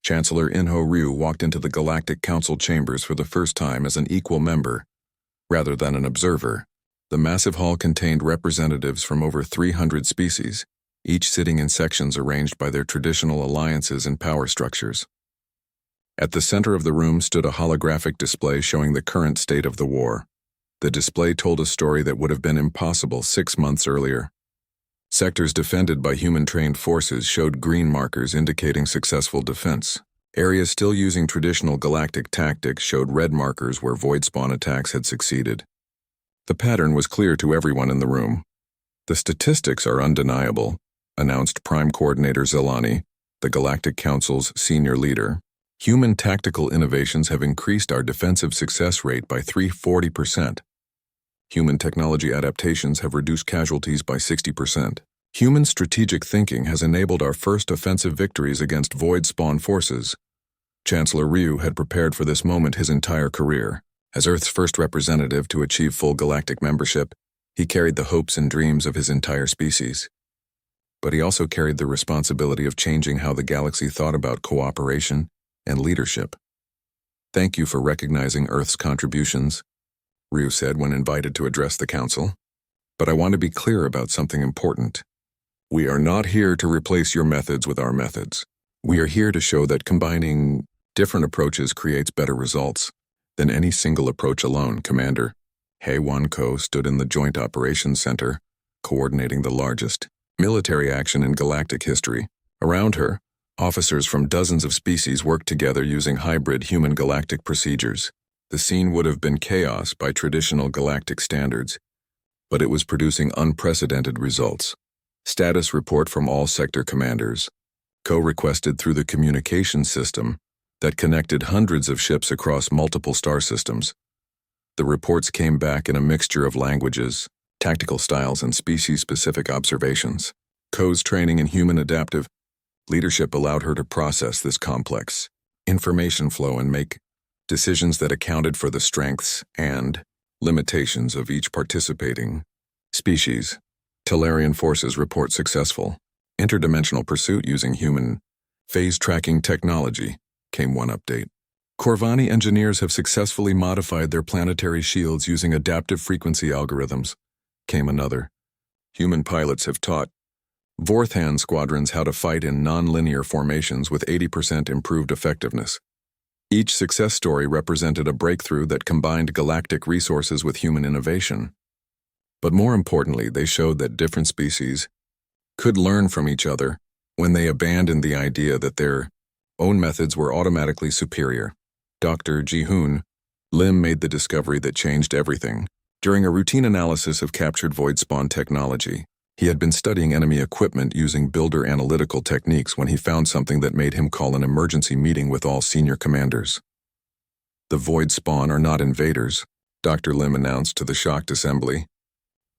Chancellor Inho Ryu walked into the Galactic Council chambers for the first time as an equal member, rather than an observer. The massive hall contained representatives from over 300 species, each sitting in sections arranged by their traditional alliances and power structures. At the center of the room stood a holographic display showing the current state of the war. The display told a story that would have been impossible 6 months earlier. Sectors defended by human-trained forces showed green markers indicating successful defense. Areas still using traditional galactic tactics showed red markers where void spawn attacks had succeeded. The pattern was clear to everyone in the room. "The statistics are undeniable," announced Prime Coordinator Zelani, the Galactic Council's senior leader. "Human tactical innovations have increased our defensive success rate by 340%. Human technology adaptations have reduced casualties by 60%. Human strategic thinking has enabled our first offensive victories against void spawn forces." Chancellor Ryu had prepared for this moment his entire career. As Earth's first representative to achieve full galactic membership, he carried the hopes and dreams of his entire species. But he also carried the responsibility of changing how the galaxy thought about cooperation and leadership. "Thank you for recognizing Earth's contributions," Ryu said when invited to address the council. "But I want to be clear about something important. We are not here to replace your methods with our methods. We are here to show that combining different approaches creates better results than any single approach alone." Commander Hei-Wan Ko stood in the Joint Operations Center, coordinating the largest military action in galactic history. Around her, officers from dozens of species worked together using hybrid human-galactic procedures. The scene would have been chaos by traditional galactic standards, but it was producing unprecedented results. Status report from all sector commanders. Ko requested through the communication system that connected hundreds of ships across multiple star systems. The reports came back in a mixture of languages, tactical styles, and species-specific observations. Ko's training in human adaptive leadership allowed her to process this complex information flow and make decisions that accounted for the strengths and limitations of each participating species. Talarian forces report successful interdimensional pursuit using human phase tracking technology, came one update. Corvani engineers have successfully modified their planetary shields using adaptive frequency algorithms, came another. Human pilots have taught Vorthan squadrons how to fight in non-linear formations with 80% improved effectiveness. Each success story represented a breakthrough that combined galactic resources with human innovation. But more importantly, they showed that different species could learn from each other when they abandoned the idea that their own methods were automatically superior. Dr. Ji-hoon Lim made the discovery that changed everything. During a routine analysis of captured void spawn technology, he had been studying enemy equipment using builder analytical techniques when he found something that made him call an emergency meeting with all senior commanders. "The void spawn are not invaders," Dr. Lim announced to the shocked assembly.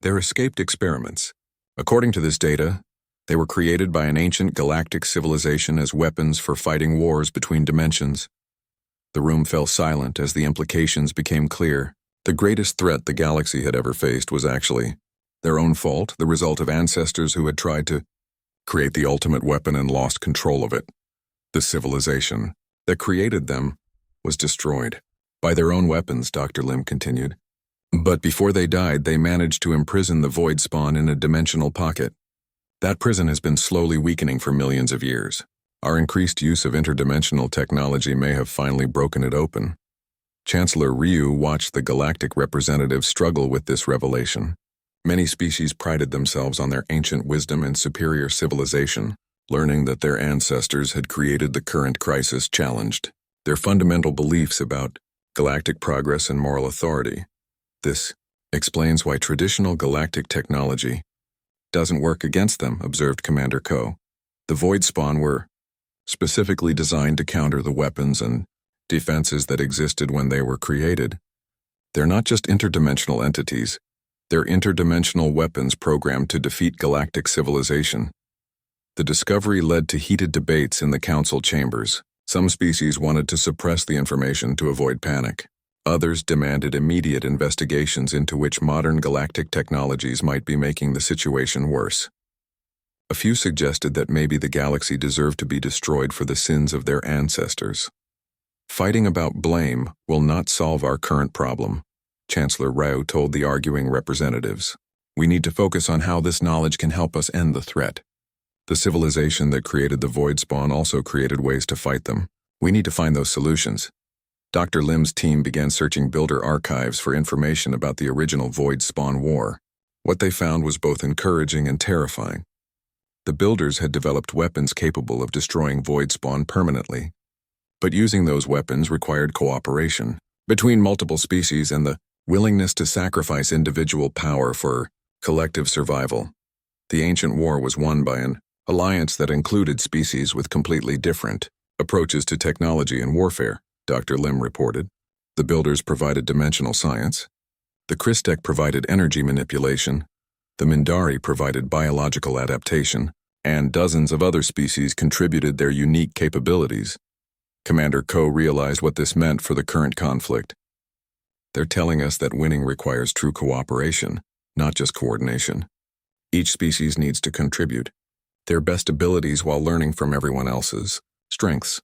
"They're escaped experiments. According to this data, they were created by an ancient galactic civilization as weapons for fighting wars between dimensions." The room fell silent as the implications became clear. The greatest threat the galaxy had ever faced was actually their own fault, the result of ancestors who had tried to create the ultimate weapon and lost control of it. The civilization that created them was destroyed by their own weapons, Dr. Lim continued. But before they died, they managed to imprison the void spawn in a dimensional pocket. That prison has been slowly weakening for millions of years. Our increased use of interdimensional technology may have finally broken it open. Chancellor Ryu watched the galactic representatives struggle with this revelation. Many species prided themselves on their ancient wisdom and superior civilization. Learning that their ancestors had created the current crisis challenged their fundamental beliefs about galactic progress and moral authority. This explains why traditional galactic technology doesn't work against them, observed Commander Ko. The void spawn were specifically designed to counter the weapons and defenses that existed when they were created. They're not just interdimensional entities, they're interdimensional weapons programmed to defeat galactic civilization. The discovery led to heated debates in the council chambers. Some species wanted to suppress the information to avoid panic. Others demanded immediate investigations into which modern galactic technologies might be making the situation worse. A few suggested that maybe the galaxy deserved to be destroyed for the sins of their ancestors. Fighting about blame will not solve our current problem, Chancellor Rao told the arguing representatives. We need to focus on how this knowledge can help us end the threat. The civilization that created the void spawn also created ways to fight them. We need to find those solutions. Dr. Lim's team began searching builder archives for information about the original void spawn war. What they found was both encouraging and terrifying. The builders had developed weapons capable of destroying void spawn permanently. But using those weapons required cooperation between multiple species and the willingness to sacrifice individual power for collective survival. The ancient war was won by an alliance that included species with completely different approaches to technology and warfare, Dr. Lim reported. The builders provided dimensional science. The Christek provided energy manipulation. The Mindari provided biological adaptation, and dozens of other species contributed their unique capabilities. Commander Ko realized what this meant for the current conflict. They're telling us that winning requires true cooperation, not just coordination. Each species needs to contribute their best abilities while learning from everyone else's strengths.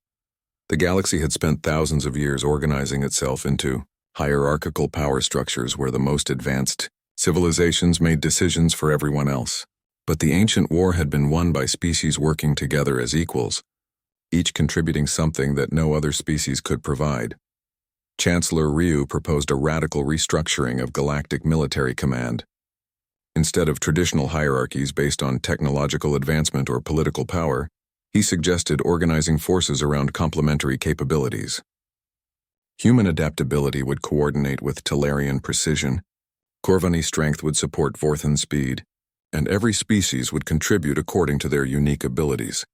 The galaxy had spent thousands of years organizing itself into hierarchical power structures where the most advanced civilizations made decisions for everyone else. But the ancient war had been won by species working together as equals, each contributing something that no other species could provide. Chancellor Ryu proposed a radical restructuring of Galactic Military Command. Instead of traditional hierarchies based on technological advancement or political power, he suggested organizing forces around complementary capabilities. Human adaptability would coordinate with Talarian precision, Corvani strength would support Vorthan speed, and every species would contribute according to their unique abilities.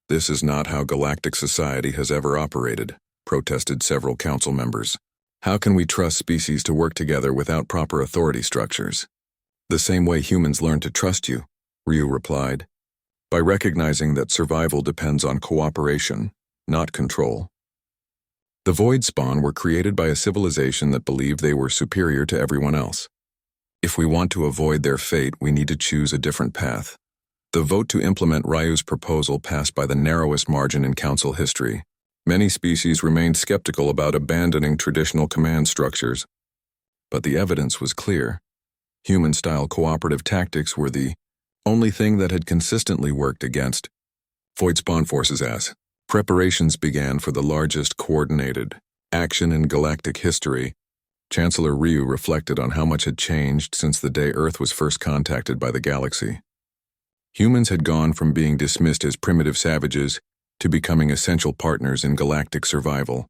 This is not how galactic society has ever operated, protested several council members. How can we trust species to work together without proper authority structures? The same way humans learn to trust you, Ryu replied, by recognizing that survival depends on cooperation, not control. The Void Spawn were created by a civilization that believed they were superior to everyone else. If we want to avoid their fate, we need to choose a different path. The vote to implement Ryu's proposal passed by the narrowest margin in council history. Many species remained skeptical about abandoning traditional command structures, but the evidence was clear. Human-style cooperative tactics were the only thing that had consistently worked against Void Spawn forces as preparations began for the largest coordinated action in galactic history. Chancellor Ryu reflected on how much had changed since the day Earth was first contacted by the galaxy. Humans had gone from being dismissed as primitive savages to becoming essential partners in galactic survival.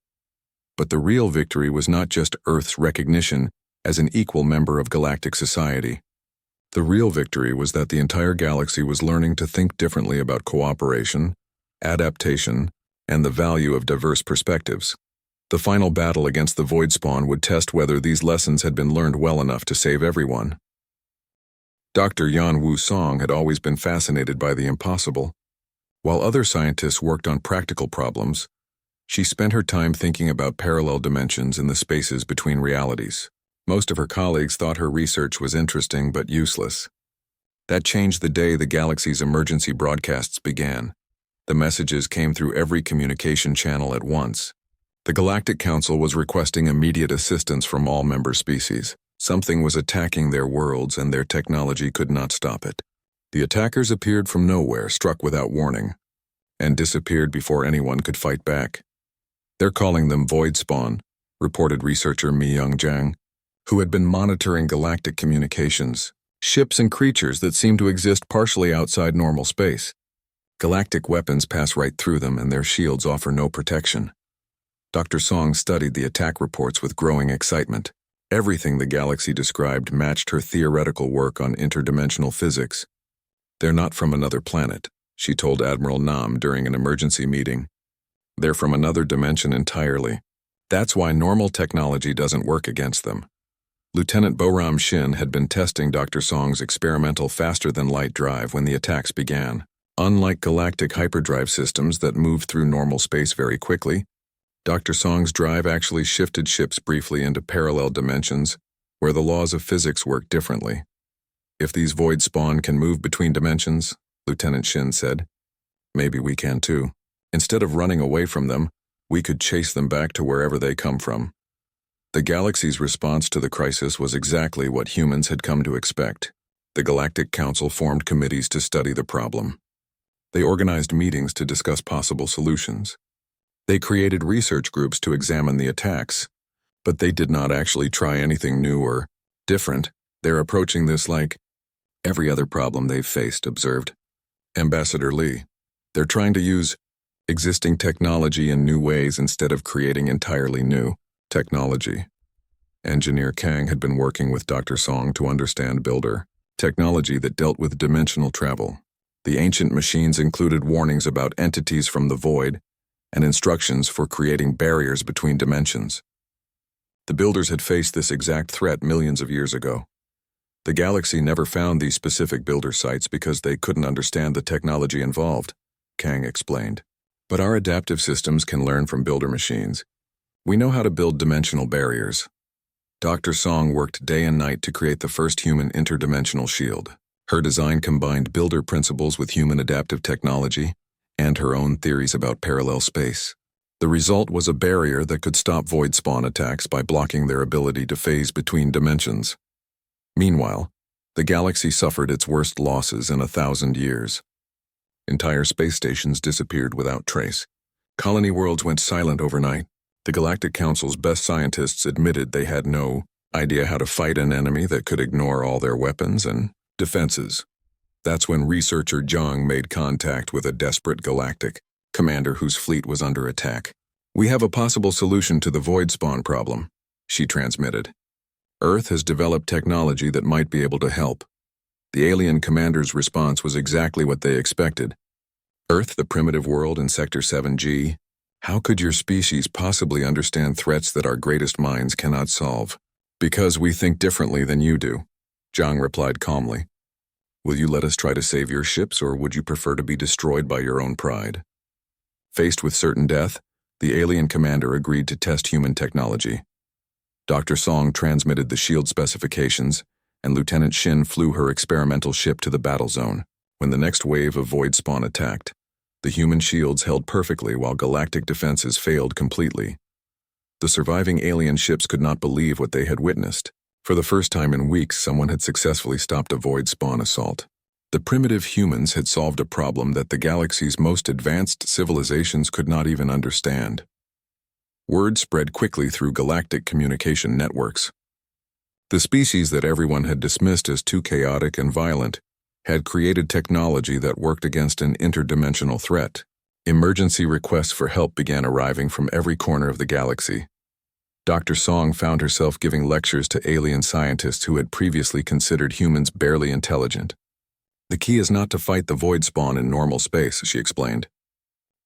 But the real victory was not just Earth's recognition as an equal member of galactic society. The real victory was that the entire galaxy was learning to think differently about cooperation, adaptation, and the value of diverse perspectives. The final battle against the Void Spawn would test whether these lessons had been learned well enough to save everyone. Dr. Yan Wu-song had always been fascinated by the impossible. While other scientists worked on practical problems, she spent her time thinking about parallel dimensions in the spaces between realities. Most of her colleagues thought her research was interesting but useless. That changed the day the galaxy's emergency broadcasts began. The messages came through every communication channel at once. The Galactic Council was requesting immediate assistance from all member species. Something was attacking their worlds and their technology could not stop it. The attackers appeared from nowhere, struck without warning, and disappeared before anyone could fight back. They're calling them Void Spawn, reported researcher Mi Young Jang, who had been monitoring galactic communications, ships and creatures that seem to exist partially outside normal space. Galactic weapons pass right through them and their shields offer no protection. Dr. Song studied the attack reports with growing excitement. Everything the galaxy described matched her theoretical work on interdimensional physics. They're not from another planet, she told Admiral Nam during an emergency meeting. They're from another dimension entirely. That's why normal technology doesn't work against them. Lieutenant Boram Shin had been testing Dr. Song's experimental faster-than-light drive when the attacks began. Unlike galactic hyperdrive systems that move through normal space very quickly, Dr. Song's drive actually shifted ships briefly into parallel dimensions where the laws of physics work differently. If these Void Spawn can move between dimensions, Lieutenant Shin said. Maybe we can too. Instead of running away from them, we could chase them back to wherever they come from. The galaxy's response to the crisis was exactly what humans had come to expect. The Galactic Council formed committees to study the problem. They organized meetings to discuss possible solutions. They created research groups to examine the attacks, but they did not actually try anything new or different. They're approaching this like every other problem they've faced, observed Ambassador Lee. They're trying to use existing technology in new ways instead of creating entirely new technology. Engineer Kang had been working with Dr. Song to understand builder technology that dealt with dimensional travel. The ancient machines included warnings about entities from the void and instructions for creating barriers between dimensions. The builders had faced this exact threat millions of years ago. The galaxy never found these specific builder sites because they couldn't understand the technology involved, Kang explained. But our adaptive systems can learn from builder machines. We know how to build dimensional barriers. Dr. Song worked day and night to create the first human interdimensional shield. Her design combined builder principles with human adaptive technology and her own theories about parallel space. The result was a barrier that could stop void spawn attacks by blocking their ability to phase between dimensions. Meanwhile, the galaxy suffered its worst losses in 1,000 years. Entire space stations disappeared without trace. Colony worlds went silent overnight. The Galactic Council's best scientists admitted they had no idea how to fight an enemy that could ignore all their weapons and defenses. That's when researcher Zhang made contact with a desperate galactic commander whose fleet was under attack. We have a possible solution to the void spawn problem, she transmitted. Earth has developed technology that might be able to help. The alien commander's response was exactly what they expected. Earth, the primitive world in Sector 7G, how could your species possibly understand threats that our greatest minds cannot solve? Because we think differently than you do, Zhang replied calmly. Will you let us try to save your ships, or would you prefer to be destroyed by your own pride? Faced with certain death, the alien commander agreed to test human technology. Dr. Song transmitted the shield specifications, and Lieutenant Shin flew her experimental ship to the battle zone. When the next wave of void spawn attacked, the human shields held perfectly while galactic defenses failed completely. The surviving alien ships could not believe what they had witnessed. For the first time in weeks, someone had successfully stopped a void spawn assault. The primitive humans had solved a problem that the galaxy's most advanced civilizations could not even understand. Word spread quickly through galactic communication networks. The species that everyone had dismissed as too chaotic and violent had created technology that worked against an interdimensional threat. Emergency requests for help began arriving from every corner of the galaxy. Dr. Song found herself giving lectures to alien scientists who had previously considered humans barely intelligent. The key is not to fight the void spawn in normal space, she explained.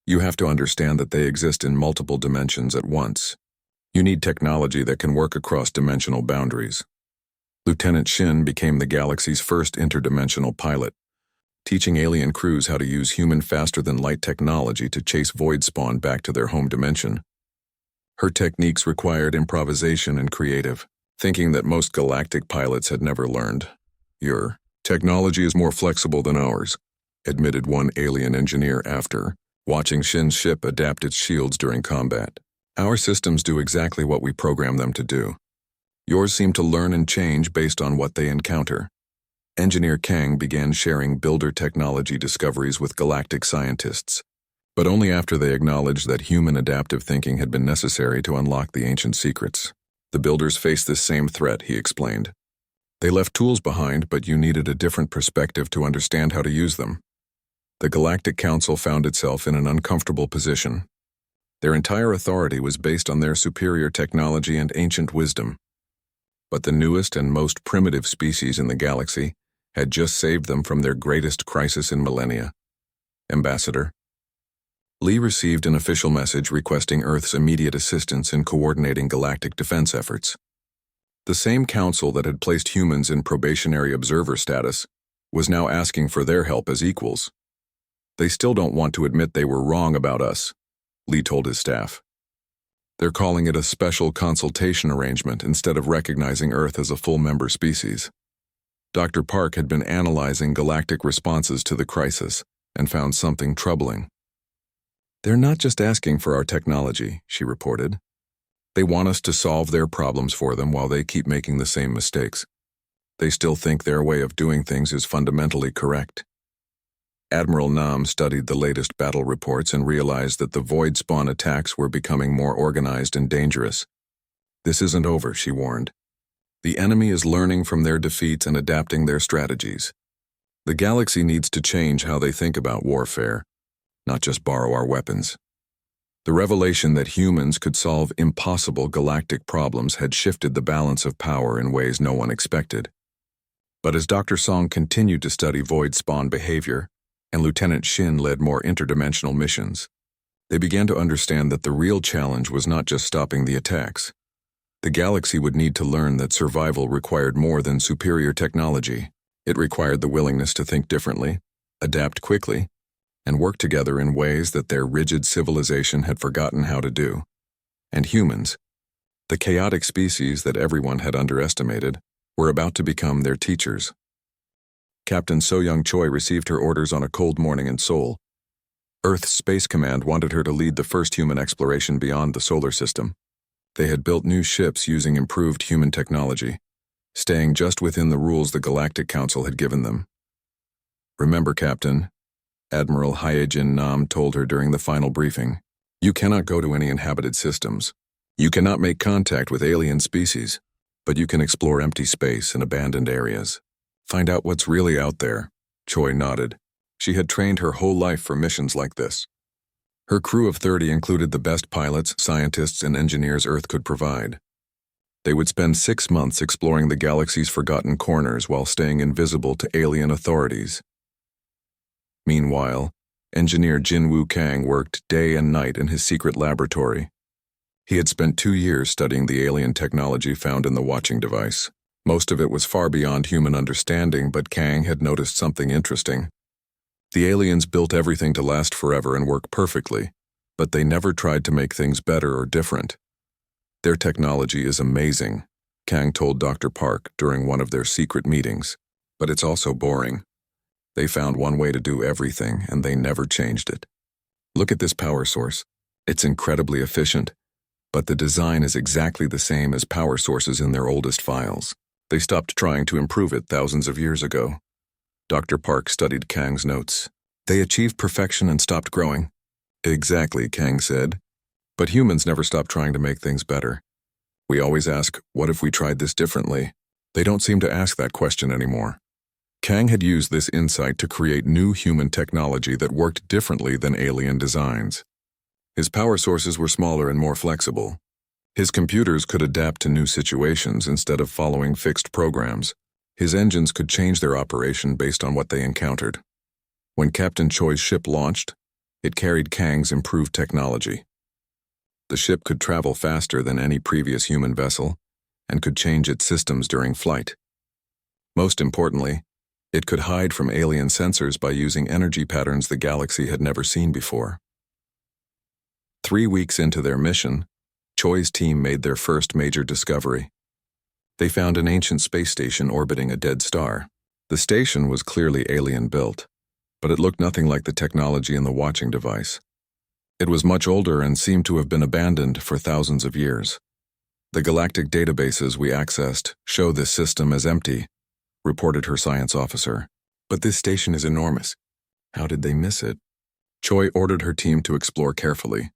You have to understand that they exist in multiple dimensions at once. You need technology that can work across dimensional boundaries. Lieutenant Shin became the galaxy's first interdimensional pilot, teaching alien crews how to use human faster-than-light technology to chase void spawn back to their home dimension. Her techniques required improvisation and creative thinking that most galactic pilots had never learned. Your technology is more flexible than ours, admitted one alien engineer after watching Shin's ship adapt its shields during combat. Our systems do exactly what we program them to do. Yours seem to learn and change based on what they encounter. Engineer Kang began sharing builder technology discoveries with galactic scientists, but only after they acknowledged that human adaptive thinking had been necessary to unlock the ancient secrets. The builders faced this same threat, he explained. They left tools behind, but you needed a different perspective to understand how to use them. The Galactic Council found itself in an uncomfortable position. Their entire authority was based on their superior technology and ancient wisdom. But the newest and most primitive species in the galaxy had just saved them from their greatest crisis in millennia. Ambassador Lee received an official message requesting Earth's immediate assistance in coordinating galactic defense efforts. The same council that had placed humans in probationary observer status was now asking for their help as equals. They still don't want to admit they were wrong about us, Lee told his staff. They're calling it a special consultation arrangement instead of recognizing Earth as a full member species. Dr. Park had been analyzing galactic responses to the crisis and found something troubling. "They're not just asking for our technology," she reported. "They want us to solve their problems for them while they keep making the same mistakes. They still think their way of doing things is fundamentally correct." Admiral Nam studied the latest battle reports and realized that the void spawn attacks were becoming more organized and dangerous. "This isn't over," she warned. "The enemy is learning from their defeats and adapting their strategies. The galaxy needs to change how they think about warfare, not just borrow our weapons." The revelation that humans could solve impossible galactic problems had shifted the balance of power in ways no one expected. But as Dr. Song continued to study void spawn behavior, and Lieutenant Shin led more interdimensional missions, they began to understand that the real challenge was not just stopping the attacks. The galaxy would need to learn that survival required more than superior technology. It required the willingness to think differently, adapt quickly, and work together in ways that their rigid civilization had forgotten how to do. And humans, the chaotic species that everyone had underestimated, were about to become their teachers. Captain So-Young Choi received her orders on a cold morning in Seoul. Earth's Space Command wanted her to lead the first human exploration beyond the solar system. They had built new ships using improved human technology, staying just within the rules the Galactic Council had given them. "Remember, Captain," Admiral Hyejin Nam told her during the final briefing, "you cannot go to any inhabited systems. You cannot make contact with alien species, but you can explore empty space and abandoned areas. Find out what's really out there." Choi nodded. She had trained her whole life for missions like this. Her crew of 30 included the best pilots, scientists, and engineers Earth could provide. They would spend 6 months exploring the galaxy's forgotten corners while staying invisible to alien authorities. Meanwhile, engineer Jin-Woo Kang worked day and night in his secret laboratory. He had spent 2 years studying the alien technology found in the watching device. Most of it was far beyond human understanding, but Kang had noticed something interesting. The aliens built everything to last forever and work perfectly, but they never tried to make things better or different. "Their technology is amazing," Kang told Dr. Park during one of their secret meetings, "but it's also boring. They found one way to do everything, and they never changed it. Look at this power source. It's incredibly efficient, but the design is exactly the same as power sources in their oldest files. They stopped trying to improve it thousands of years ago." Dr. Park studied Kang's notes. "They achieved perfection and stopped growing." "Exactly," Kang said. "But humans never stop trying to make things better. We always ask, what if we tried this differently? They don't seem to ask that question anymore." Kang had used this insight to create new human technology that worked differently than alien designs. His power sources were smaller and more flexible. His computers could adapt to new situations instead of following fixed programs. His engines could change their operation based on what they encountered. When Captain Choi's ship launched, it carried Kang's improved technology. The ship could travel faster than any previous human vessel and could change its systems during flight. Most importantly, it could hide from alien sensors by using energy patterns the galaxy had never seen before. 3 weeks into their mission, Choi's team made their first major discovery. They found an ancient space station orbiting a dead star. The station was clearly alien-built, but it looked nothing like the technology in the watching device. It was much older and seemed to have been abandoned for thousands of years. "The galactic databases we accessed show this system as empty," reported her science officer. "But this station is enormous. How did they miss it?" Choi ordered her team to explore carefully.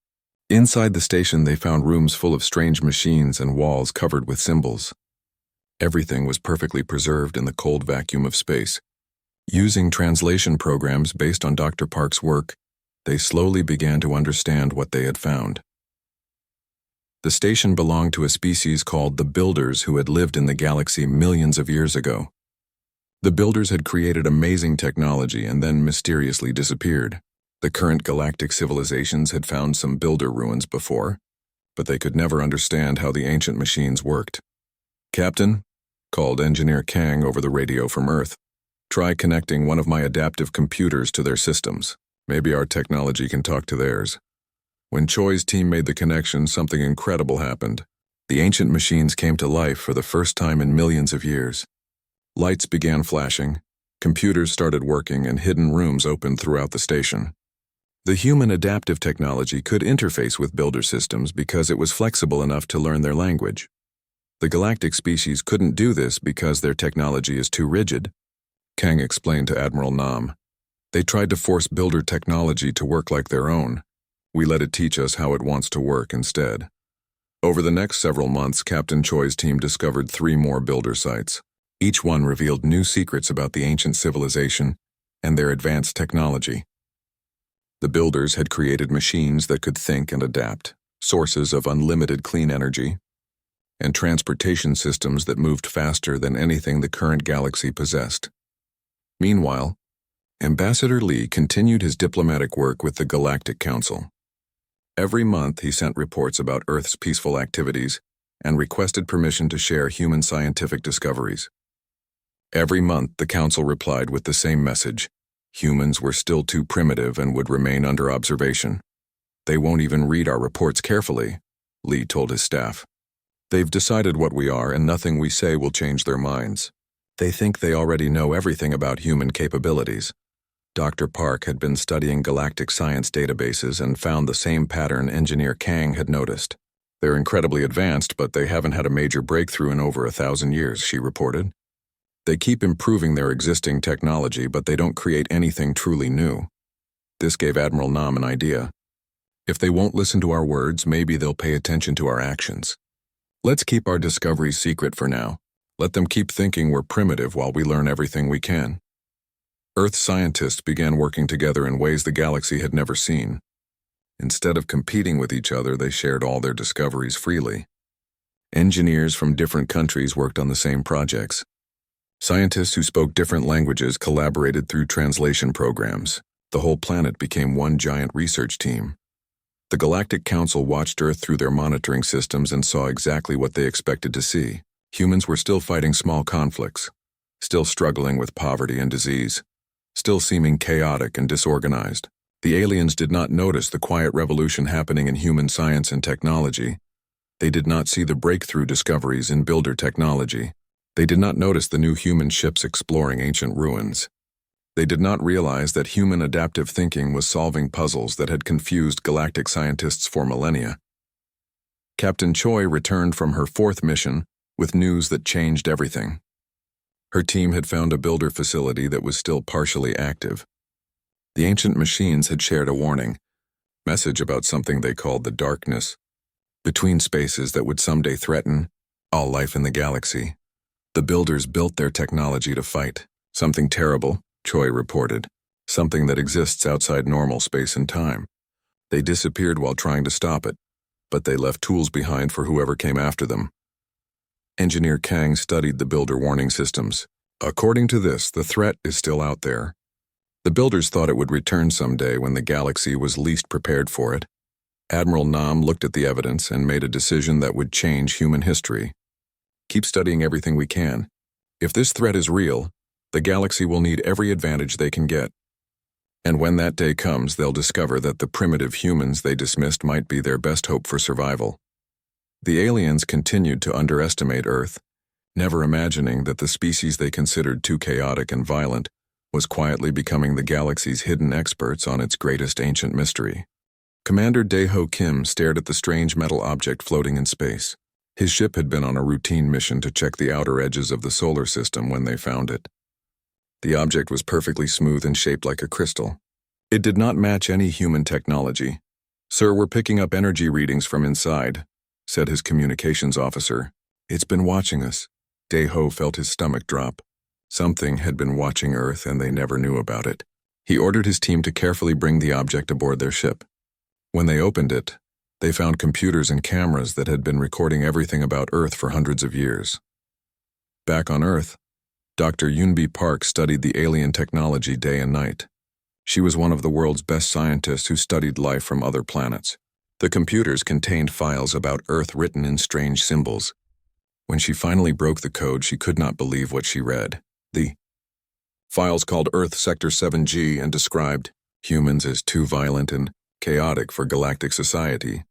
Inside the station, they found rooms full of strange machines and walls covered with symbols. Everything was perfectly preserved in the cold vacuum of space. Using translation programs based on Dr. Park's work, they slowly began to understand what they had found. The station belonged to a species called the Builders who had lived in the galaxy millions of years ago. The Builders had created amazing technology and then mysteriously disappeared. The current galactic civilizations had found some builder ruins before, but they could never understand how the ancient machines worked. "Captain," called Engineer Kang over the radio from Earth, "try connecting one of my adaptive computers to their systems. Maybe our technology can talk to theirs." When Choi's team made the connection, something incredible happened. The ancient machines came to life for the first time in millions of years. Lights began flashing, computers started working, and hidden rooms opened throughout the station. The human adaptive technology could interface with builder systems because it was flexible enough to learn their language. The galactic species couldn't do this because their technology is too rigid, Kang explained to Admiral Nam. They tried to force builder technology to work like their own. We let it teach us how it wants to work instead. Over the next several months, Captain Choi's team discovered 3 more builder sites. Each one revealed new secrets about the ancient civilization and their advanced technology. The builders had created machines that could think and adapt, sources of unlimited clean energy, and transportation systems that moved faster than anything the current galaxy possessed. Meanwhile, Ambassador Lee continued his diplomatic work with the Galactic Council. Every month he sent reports about Earth's peaceful activities and requested permission to share human scientific discoveries. Every month the Council replied with the same message: humans were still too primitive and would remain under observation. They won't even read our reports carefully, Lee told his staff. They've decided what we are, and nothing we say will change their minds. They think they already know everything about human capabilities. Dr. Park had been studying galactic science databases and found the same pattern Engineer Kang had noticed. They're incredibly advanced, but they haven't had a major breakthrough in over 1,000 years, she reported. They keep improving their existing technology, but they don't create anything truly new. This gave Admiral Nam an idea. If they won't listen to our words, maybe they'll pay attention to our actions. Let's keep our discoveries secret for now. Let them keep thinking we're primitive while we learn everything we can. Earth scientists began working together in ways the galaxy had never seen. Instead of competing with each other, they shared all their discoveries freely. Engineers from different countries worked on the same projects. Scientists who spoke different languages collaborated through translation programs. The whole planet became one giant research team. The Galactic Council watched Earth through their monitoring systems and saw exactly what they expected to see. Humans were still fighting small conflicts, still struggling with poverty and disease, still seeming chaotic and disorganized. The aliens did not notice the quiet revolution happening in human science and technology. They did not see the breakthrough discoveries in builder technology. They did not notice the new human ships exploring ancient ruins. They did not realize that human adaptive thinking was solving puzzles that had confused galactic scientists for millennia. Captain Choi returned from her 4th mission with news that changed everything. Her team had found a builder facility that was still partially active. The ancient machines had shared a warning message about something they called the darkness, between spaces that would someday threaten all life in the galaxy. The builders built their technology to fight something terrible, Choi reported, something that exists outside normal space and time. They disappeared while trying to stop it, but they left tools behind for whoever came after them. Engineer Kang studied the builder warning systems. According to this, the threat is still out there. The builders thought it would return someday when the galaxy was least prepared for it. Admiral Nam looked at the evidence and made a decision that would change human history. Keep studying everything we can. If this threat is real, the galaxy will need every advantage they can get. And when that day comes, they'll discover that the primitive humans they dismissed might be their best hope for survival. The aliens continued to underestimate Earth, never imagining that the species they considered too chaotic and violent was quietly becoming the galaxy's hidden experts on its greatest ancient mystery. Commander Dae-ho Kim stared at the strange metal object floating in space. His ship had been on a routine mission to check the outer edges of the solar system when they found it. The object was perfectly smooth and shaped like a crystal. It did not match any human technology. "Sir, we're picking up energy readings from inside," said his communications officer. "It's been watching us." Dae-ho felt his stomach drop. Something had been watching Earth and they never knew about it. He ordered his team to carefully bring the object aboard their ship. When they opened it, they found computers and cameras that had been recording everything about Earth for hundreds of years. Back on Earth, Dr. Yunbi Park studied the alien technology day and night. She was one of the world's best scientists who studied life from other planets. The computers contained files about Earth written in strange symbols. When she finally broke the code, she could not believe what she read. The files called Earth Sector 7G and described humans as too violent and chaotic for galactic society.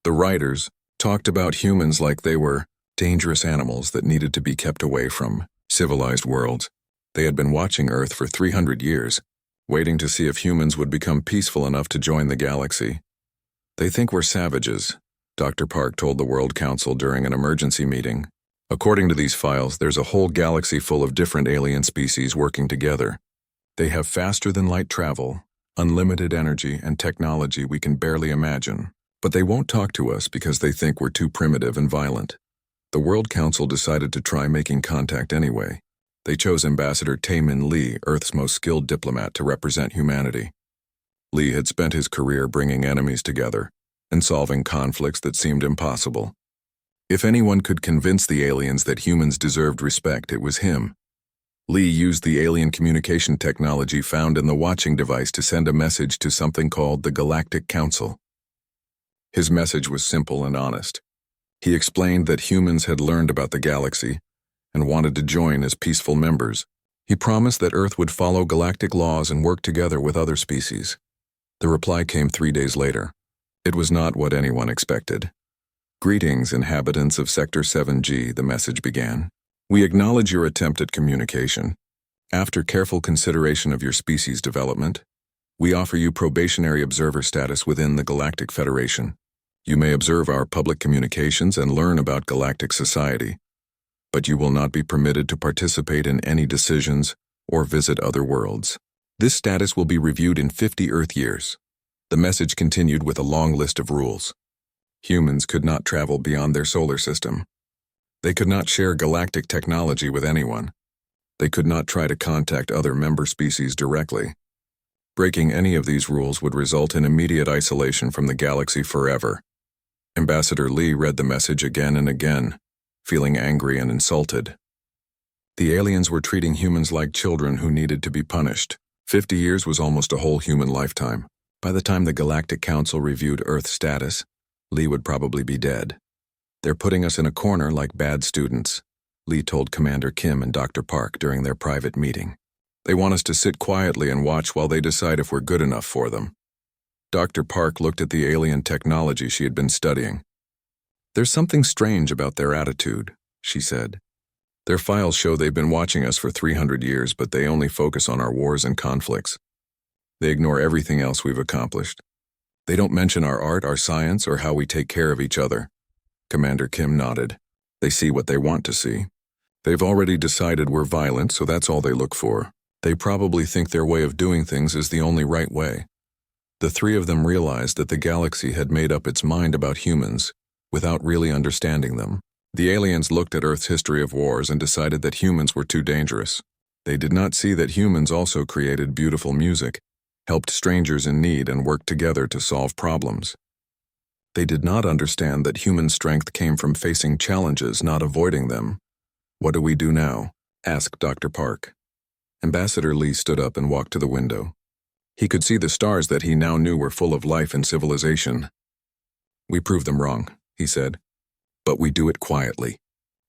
The writers talked about humans like they were dangerous animals that needed to be kept away from. civilized worlds. They had been watching Earth for 300 years, waiting to see if humans would become peaceful enough to join the galaxy. They think we're savages, Dr. Park told the World Council during an emergency meeting. According to these files, there's a whole galaxy full of different alien species working together. They have faster-than-light travel, unlimited energy, and technology we can barely imagine. But they won't talk to us because they think we're too primitive and violent. The World Council decided to try making contact anyway. They chose Ambassador Taemin Lee, Earth's most skilled diplomat, to represent humanity. Lee had spent his career bringing enemies together and solving conflicts that seemed impossible. If anyone could convince the aliens that humans deserved respect, it was him. Lee used the alien communication technology found in the watching device to send a message to something called the Galactic Council. His message was simple and honest. He explained that humans had learned about the galaxy and wanted to join as peaceful members. He promised that Earth would follow galactic laws and work together with other species. The reply came 3 days later. It was not what anyone expected. "Greetings, inhabitants of Sector 7G," the message began. "We acknowledge your attempt at communication. After careful consideration of your species development, we offer you probationary observer status within the Galactic Federation. You may observe our public communications and learn about galactic society, but you will not be permitted to participate in any decisions or visit other worlds. This status will be reviewed in 50 Earth years." The message continued with a long list of rules. Humans could not travel beyond their solar system. They could not share galactic technology with anyone. They could not try to contact other member species directly. Breaking any of these rules would result in immediate isolation from the galaxy forever. Ambassador Lee read the message again and again, feeling angry and insulted. The aliens were treating humans like children who needed to be punished. 50 years was almost a whole human lifetime. By the time the Galactic Council reviewed Earth status, Lee would probably be dead. "They're putting us in a corner like bad students," Lee told Commander Kim and Dr. Park during their private meeting. "They want us to sit quietly and watch while they decide if we're good enough for them." Dr. Park looked at the alien technology she had been studying. "There's something strange about their attitude," she said. "Their files show they've been watching us for 300 years, but they only focus on our wars and conflicts. They ignore everything else we've accomplished. They don't mention our art, our science, or how we take care of each other." Commander Kim nodded. "They see what they want to see. They've already decided we're violent, so that's all they look for. They probably think their way of doing things is the only right way." The three of them realized that the galaxy had made up its mind about humans without really understanding them. The aliens looked at Earth's history of wars and decided that humans were too dangerous. They did not see that humans also created beautiful music, helped strangers in need, and worked together to solve problems. They did not understand that human strength came from facing challenges, not avoiding them. "What do we do now?" asked Dr. Park. Ambassador Lee stood up and walked to the window. He could see the stars that he now knew were full of life and civilization. "We prove them wrong," he said, "but we do it quietly.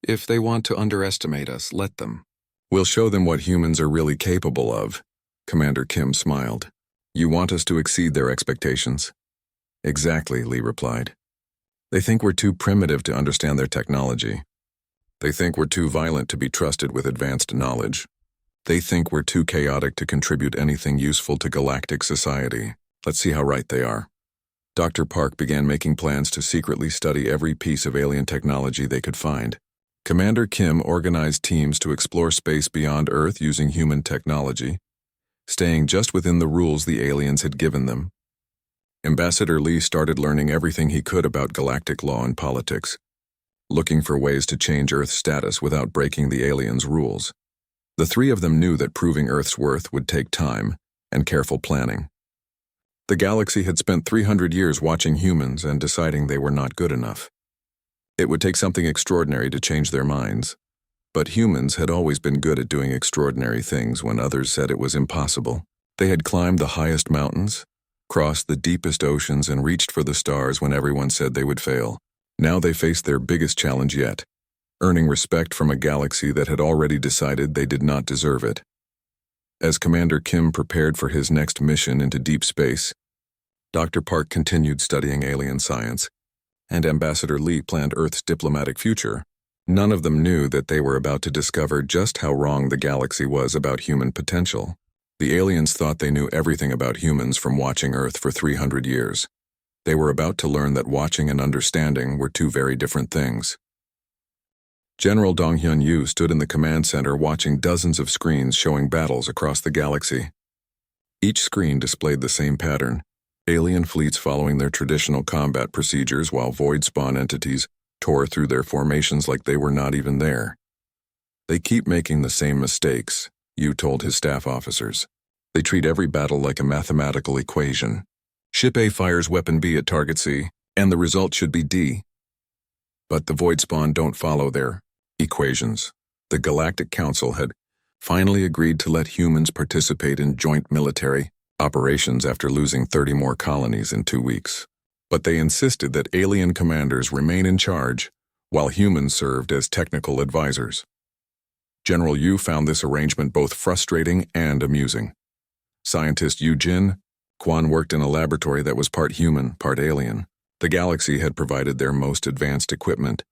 If they want to underestimate us, let them. We'll show them what humans are really capable of." Commander Kim smiled. "You want us to exceed their expectations?" "Exactly," Lee replied. "They think we're too primitive to understand their technology. They think we're too violent to be trusted with advanced knowledge. They think we're too chaotic to contribute anything useful to galactic society. Let's see how right they are." Dr. Park began making plans to secretly study every piece of alien technology they could find. Commander Kim organized teams to explore space beyond Earth using human technology, staying just within the rules the aliens had given them. Ambassador Lee started learning everything he could about galactic law and politics, looking for ways to change Earth's status without breaking the aliens' rules. The three of them knew that proving Earth's worth would take time and careful planning. The galaxy had spent 300 years watching humans and deciding they were not good enough. It would take something extraordinary to change their minds, but humans had always been good at doing extraordinary things when others said it was impossible. They had climbed the highest mountains, crossed the deepest oceans, and reached for the stars when everyone said they would fail. Now they faced their biggest challenge yet, earning respect from a galaxy that had already decided they did not deserve it. As Commander Kim prepared for his next mission into deep space, Dr. Park continued studying alien science, and Ambassador Lee planned Earth's diplomatic future None of them knew that they were about to discover just how wrong the galaxy was about human potential. The aliens thought they knew everything about humans from watching Earth for 300 years. They were about to learn that watching and understanding were two very different things. General Donghyun Yu stood in the command center watching dozens of screens showing battles across the galaxy. Each screen displayed the same pattern: alien fleets following their traditional combat procedures while void spawn entities tore through their formations like they were not even there. They keep making the same mistakes, Yu told his staff officers. They treat every battle like a mathematical equation. Ship A fires weapon B at target C, and the result should be D. But the void spawn don't follow their equations. The Galactic Council had finally agreed to let humans participate in joint military operations after losing 30 more colonies in 2 weeks. But they insisted that alien commanders remain in charge, while humans served as technical advisors. General Yu found this arrangement both frustrating and amusing. Scientist Yu Jin Quan worked in a laboratory that was part human, part alien. The galaxy had provided their most advanced equipment,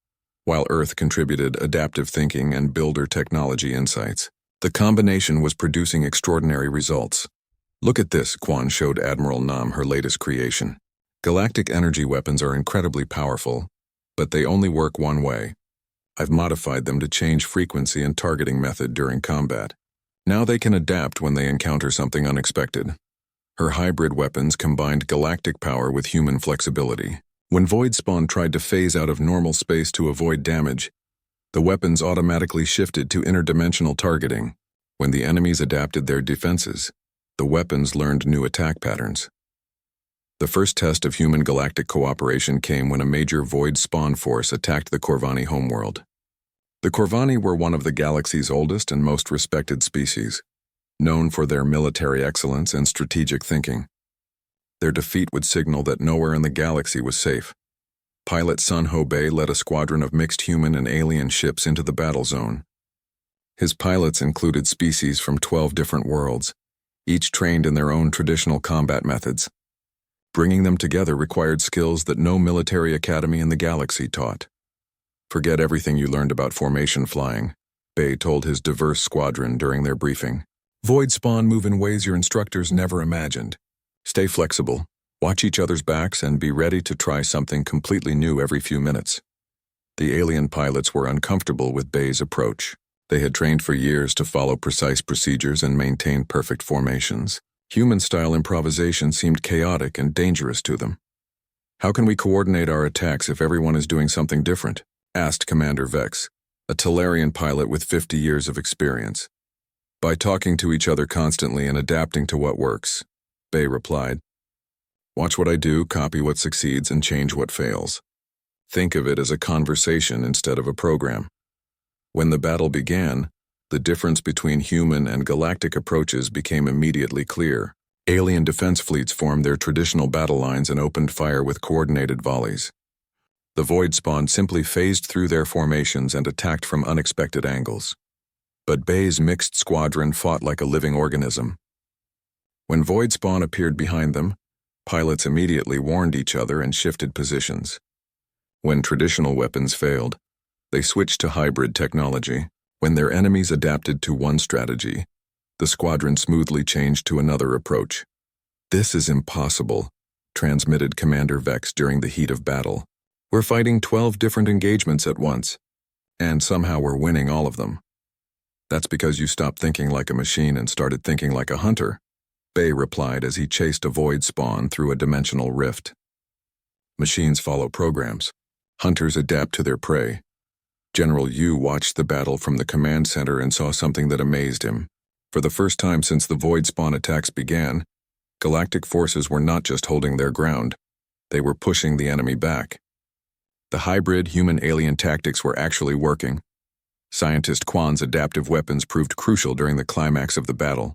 while Earth contributed adaptive thinking and builder technology insights. The combination was producing extraordinary results. Look at this, Quan showed Admiral Nam her latest creation. Galactic energy weapons are incredibly powerful, but they only work one way. I've modified them to change frequency and targeting method during combat. Now they can adapt when they encounter something unexpected. Her hybrid weapons combined galactic power with human flexibility. When Void Spawn tried to phase out of normal space to avoid damage, the weapons automatically shifted to interdimensional targeting. When the enemies adapted their defenses, the weapons learned new attack patterns. The first test of human galactic cooperation came when a major Void Spawn force attacked the Corvani homeworld. The Corvani were one of the galaxy's oldest and most respected species, known for their military excellence and strategic thinking. Their defeat would signal that nowhere in the galaxy was safe. Pilot Sun Ho Bei led a squadron of mixed human and alien ships into the battle zone. His pilots included species from 12 different worlds, each trained in their own traditional combat methods. Bringing them together required skills that no military academy in the galaxy taught. Forget everything you learned about formation flying, Bei told his diverse squadron during their briefing. Void Spawn move in ways your instructors never imagined. Stay flexible, watch each other's backs, and be ready to try something completely new every few minutes. The alien pilots were uncomfortable with Bei's approach. They had trained for years to follow precise procedures and maintain perfect formations. Human-style improvisation seemed chaotic and dangerous to them. How can we coordinate our attacks if everyone is doing something different? Asked Commander Vex, a Talarian pilot with 50 years of experience. By talking to each other constantly and adapting to what works, Bei replied. Watch what I do, copy what succeeds, and change what fails. Think of it as a conversation instead of a program. When the battle began, the difference between human and galactic approaches became immediately clear. Alien defense fleets formed their traditional battle lines and opened fire with coordinated volleys. The Void Spawn simply phased through their formations and attacked from unexpected angles. But Bei's mixed squadron fought like a living organism. When Void Spawn appeared behind them, pilots immediately warned each other and shifted positions. When traditional weapons failed, they switched to hybrid technology. When their enemies adapted to one strategy, the squadron smoothly changed to another approach. This is impossible, transmitted Commander Vex during the heat of battle. We're fighting 12 different engagements at once, and somehow we're winning all of them. That's because you stopped thinking like a machine and started thinking like a hunter, Bei replied as he chased a Void Spawn through a dimensional rift. Machines follow programs. Hunters adapt to their prey. General Yu watched the battle from the command center and saw something that amazed him. For the first time since the Void Spawn attacks began, galactic forces were not just holding their ground, they were pushing the enemy back. The hybrid human-alien tactics were actually working. Scientist Quan's adaptive weapons proved crucial during the climax of the battle.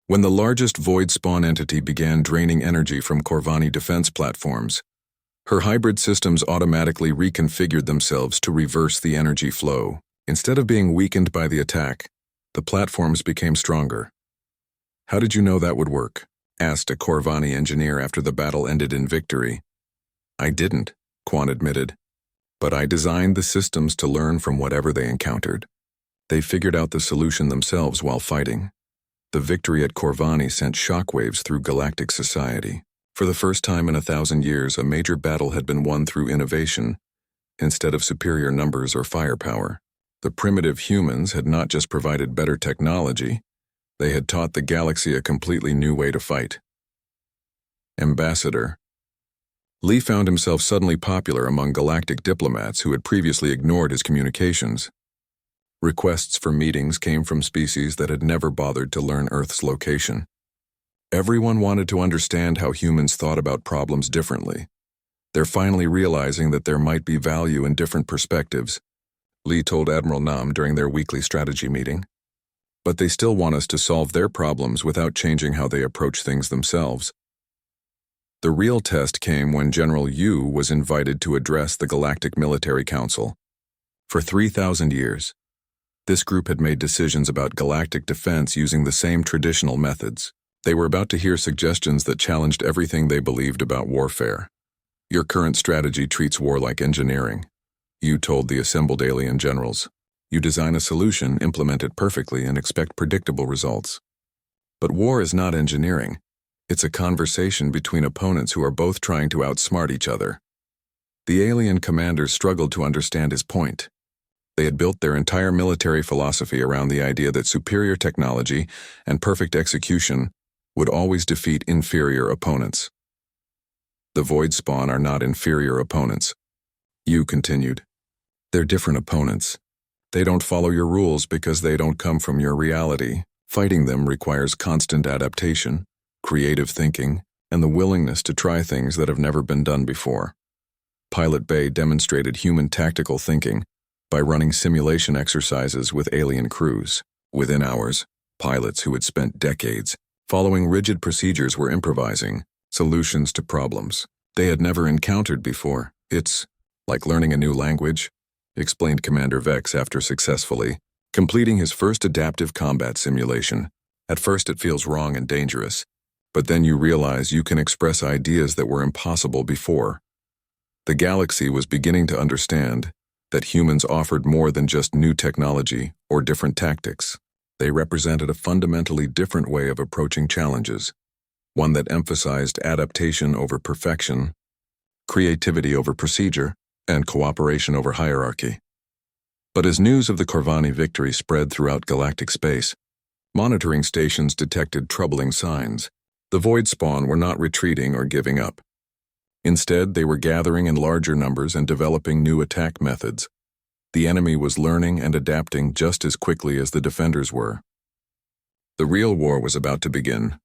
When the largest Void Spawn entity began draining energy from Corvani defense platforms, her hybrid systems automatically reconfigured themselves to reverse the energy flow. Instead of being weakened by the attack, the platforms became stronger. How did you know that would work? Asked a Corvani engineer after the battle ended in victory. I didn't, Quan admitted. But I designed the systems to learn from whatever they encountered. They figured out the solution themselves while fighting. The victory at Corvani sent shockwaves through galactic society. For the first time in 1,000 years, a major battle had been won through innovation, instead of superior numbers or firepower. The primitive humans had not just provided better technology, they had taught the galaxy a completely new way to fight. Ambassador. Lee found himself suddenly popular among galactic diplomats who had previously ignored his communications. Requests for meetings came from species that had never bothered to learn Earth's location. Everyone wanted to understand how humans thought about problems differently. They're finally realizing that there might be value in different perspectives, Lee told Admiral Nam during their weekly strategy meeting. But they still want us to solve their problems without changing how they approach things themselves. The real test came when General Yu was invited to address the Galactic Military Council. For 3,000 years, this group had made decisions about galactic defense using the same traditional methods. They were about to hear suggestions that challenged everything they believed about warfare. Your current strategy treats war like engineering, Yu told the assembled alien generals. You design a solution, implement it perfectly, and expect predictable results. But war is not engineering. It's a conversation between opponents who are both trying to outsmart each other. The alien commanders struggled to understand his point. They had built their entire military philosophy around the idea that superior technology and perfect execution would always defeat inferior opponents. The Void Spawn are not inferior opponents, Yu continued. They're different opponents. They don't follow your rules because they don't come from your reality. Fighting them requires constant adaptation, creative thinking, and the willingness to try things that have never been done before. Pilot Bay demonstrated human tactical thinking by running simulation exercises with alien crews. Within hours, pilots who had spent decades following rigid procedures were improvising solutions to problems they had never encountered before. It's like learning a new language, explained Commander Vex after successfully completing his first adaptive combat simulation. At first it feels wrong and dangerous, but then you realize you can express ideas that were impossible before. The galaxy was beginning to understand that humans offered more than just new technology or different tactics. They represented a fundamentally different way of approaching challenges, one that emphasized adaptation over perfection, creativity over procedure, and cooperation over hierarchy. But as news of the Corvani victory spread throughout galactic space, monitoring stations detected troubling signs. The Void Spawn were not retreating or giving up. Instead, they were gathering in larger numbers and developing new attack methods. The enemy was learning and adapting just as quickly as the defenders were. The real war was about to begin.